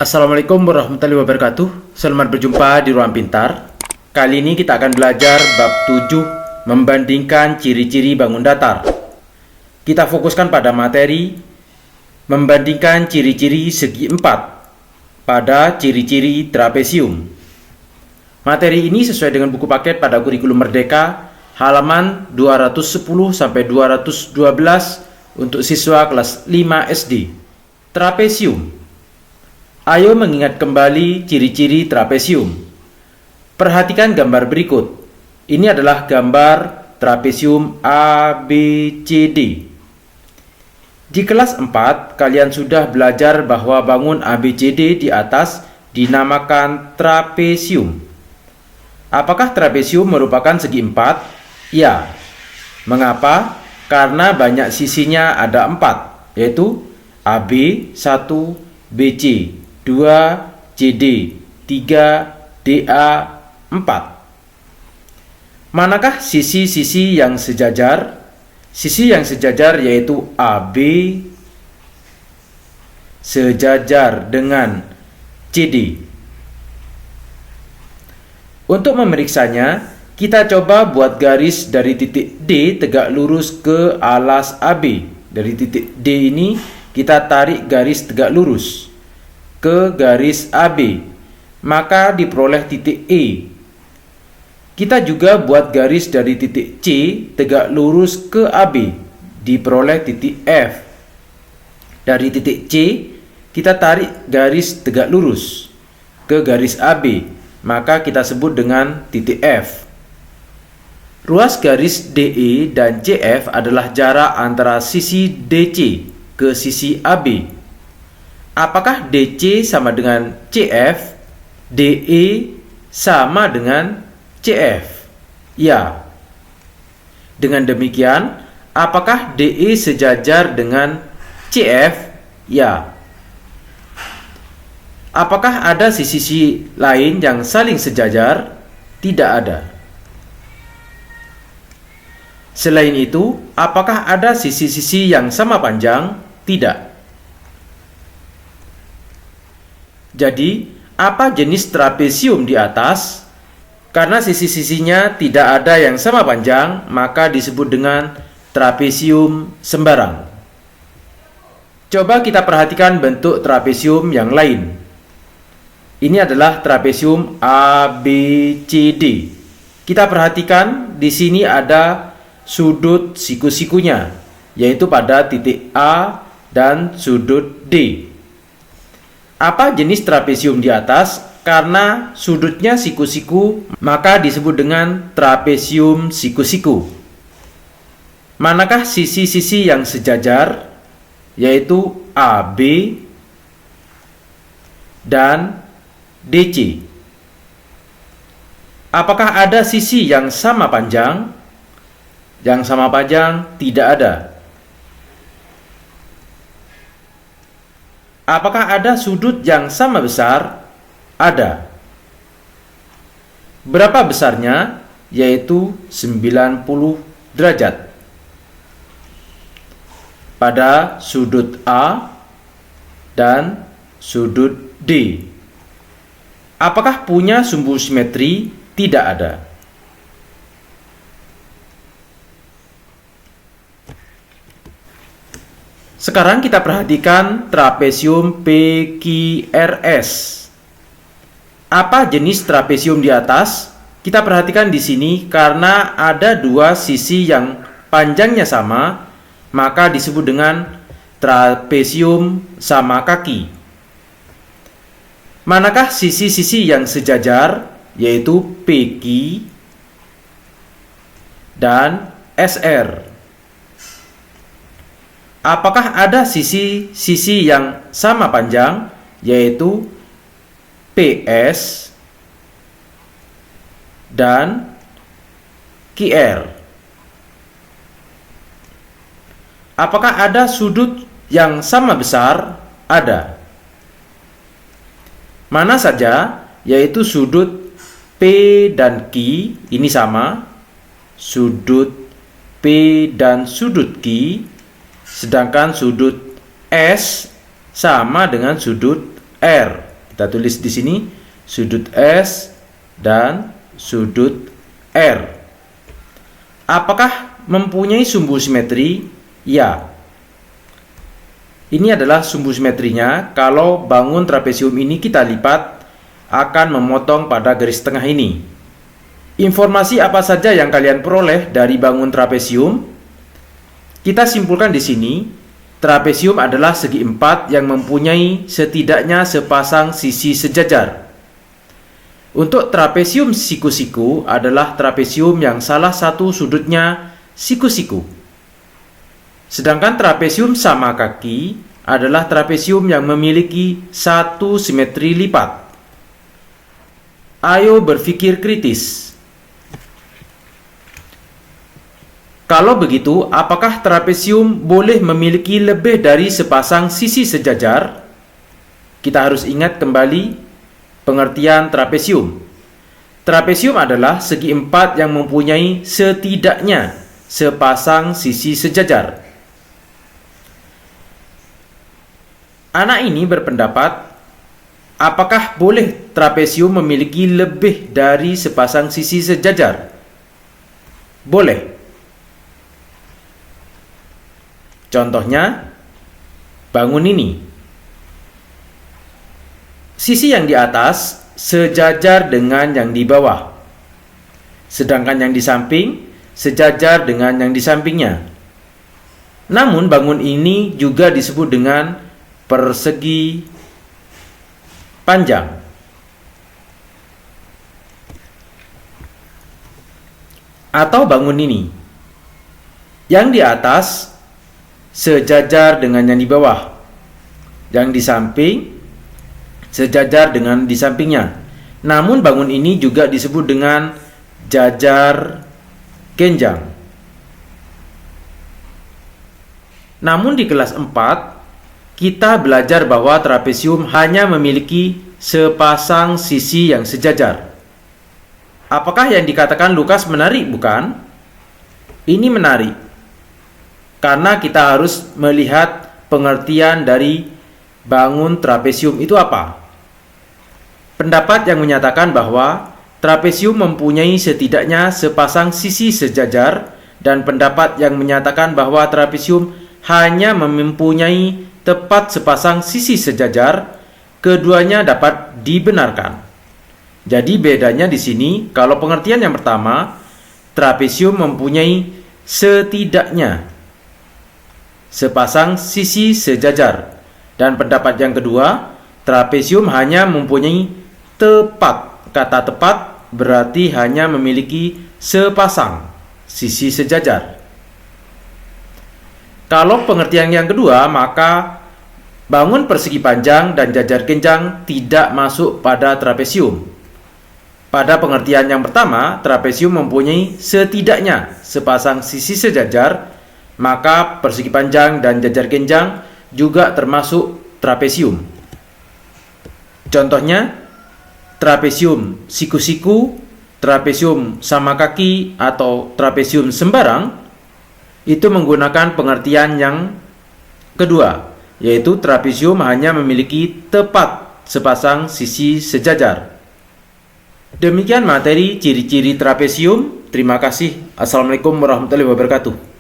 Assalamualaikum warahmatullahi wabarakatuh. Selamat berjumpa di Ruang Pintar. Kali ini kita akan belajar bab 7, membandingkan ciri-ciri bangun datar. Kita fokuskan pada materi membandingkan ciri-ciri segi 4 pada ciri-ciri trapesium. Materi ini sesuai dengan buku paket pada kurikulum Merdeka halaman 210 sampai 212 untuk siswa kelas 5 SD. Trapesium. Ayo mengingat kembali ciri-ciri trapesium. Perhatikan gambar berikut. Ini adalah gambar trapesium ABCD. Di kelas 4, kalian sudah belajar bahwa bangun ABCD di atas dinamakan trapesium. Apakah trapesium merupakan segi 4? Ya. Mengapa? Karena banyak sisinya ada 4, yaitu AB 1, BC 2, CD 3, DA 4. Manakah sisi-sisi yang sejajar? Sisi yang sejajar yaitu AB sejajar dengan CD. Untuk memeriksanya, kita coba buat garis dari titik D tegak lurus ke alas AB. Dari titik D ini kita tarik garis tegak lurus ke garis AB, maka diperoleh titik E. Kita juga buat garis dari titik C tegak lurus ke AB, diperoleh titik F. Dari titik C, kita tarik garis tegak lurus ke garis AB, maka kita sebut dengan titik F. Ruas garis DE dan CF adalah jarak antara sisi DC ke sisi AB. Apakah DC sama dengan CF? DE sama dengan CF? Ya. Dengan demikian, apakah DE sejajar dengan CF? Ya. Apakah ada sisi-sisi lain yang saling sejajar? Tidak ada. Selain itu, apakah ada sisi-sisi yang sama panjang? Tidak. Jadi, apa jenis trapesium di atas? Karena sisi-sisinya tidak ada yang sama panjang, maka disebut dengan trapesium sembarang. Coba kita perhatikan bentuk trapesium yang lain. Ini adalah trapesium ABCD. Kita perhatikan di sini ada sudut siku-sikunya, yaitu pada titik A dan sudut D. Apa jenis trapesium di atas? Karena sudutnya siku-siku, maka disebut dengan trapesium siku-siku. Manakah sisi-sisi yang sejajar? Yaitu AB dan DC. Apakah ada sisi yang sama panjang? Yang sama panjang tidak ada. Apakah ada sudut yang sama besar? Ada. Berapa besarnya? Yaitu 90 derajat. Pada sudut A dan sudut D. Apakah punya sumbu simetri? Tidak ada. Sekarang kita perhatikan trapesium PQRS. Apa jenis trapesium di atas? Kita perhatikan di sini karena ada dua sisi yang panjangnya sama, maka disebut dengan trapesium sama kaki. Manakah sisi-sisi yang sejajar? Yaitu PQ dan SR. Apakah ada sisi-sisi yang sama panjang, yaitu PS dan QR? Apakah ada sudut yang sama besar? Ada. Mana saja? Yaitu sudut P dan Q ini sama, sudut P dan sudut Q. Sedangkan sudut S sama dengan sudut R. Kita tulis di sini sudut S dan sudut R. Apakah mempunyai sumbu simetri? Ya. Ini adalah sumbu simetrinya. Kalau bangun trapesium ini kita lipat, akan memotong pada garis tengah ini. Informasi apa saja yang kalian peroleh dari bangun trapesium? Kita simpulkan di sini, trapesium adalah segi empat yang mempunyai setidaknya sepasang sisi sejajar. Untuk trapesium siku-siku adalah trapesium yang salah satu sudutnya siku-siku. Sedangkan trapesium sama kaki adalah trapesium yang memiliki satu simetri lipat. Ayo berpikir kritis. Kalau begitu, apakah trapesium boleh memiliki lebih dari sepasang sisi sejajar? Kita harus ingat kembali pengertian trapesium. Trapesium adalah segi empat yang mempunyai setidaknya sepasang sisi sejajar. Anak ini berpendapat, apakah boleh trapesium memiliki lebih dari sepasang sisi sejajar? Boleh. Contohnya, bangun ini. Sisi yang di atas sejajar dengan yang di bawah. Sedangkan yang di samping sejajar dengan yang di sampingnya. Namun bangun ini juga disebut dengan persegi panjang. Atau bangun ini. Yang di atas sejajar dengan yang di bawah. Yang di samping sejajar dengan di sampingnya. Namun bangun ini juga disebut dengan jajar genjang. Namun di kelas 4 kita belajar bahwa trapesium hanya memiliki sepasang sisi yang sejajar. Apakah yang dikatakan Lukas menarik, bukan? Ini menarik, karena kita harus melihat pengertian dari bangun trapesium itu apa. Pendapat yang menyatakan bahwa trapesium mempunyai setidaknya sepasang sisi sejajar, dan pendapat yang menyatakan bahwa trapesium hanya mempunyai tepat sepasang sisi sejajar, keduanya dapat dibenarkan. Jadi bedanya di sini, kalau pengertian yang pertama, trapesium mempunyai setidaknya sepasang sisi sejajar. Dan pendapat yang kedua, trapesium hanya mempunyai tepat. Kata tepat berarti hanya memiliki sepasang sisi sejajar. Kalau pengertian yang kedua, maka bangun persegi panjang dan jajar genjang tidak masuk pada trapesium. Pada pengertian yang pertama, trapesium mempunyai setidaknya sepasang sisi sejajar, maka persegi panjang dan jajar genjang juga termasuk trapesium. Contohnya, trapesium siku-siku, trapesium sama kaki, atau trapesium sembarang, itu menggunakan pengertian yang kedua, yaitu trapesium hanya memiliki tepat sepasang sisi sejajar. Demikian materi ciri-ciri trapesium. Terima kasih. Assalamualaikum warahmatullahi wabarakatuh.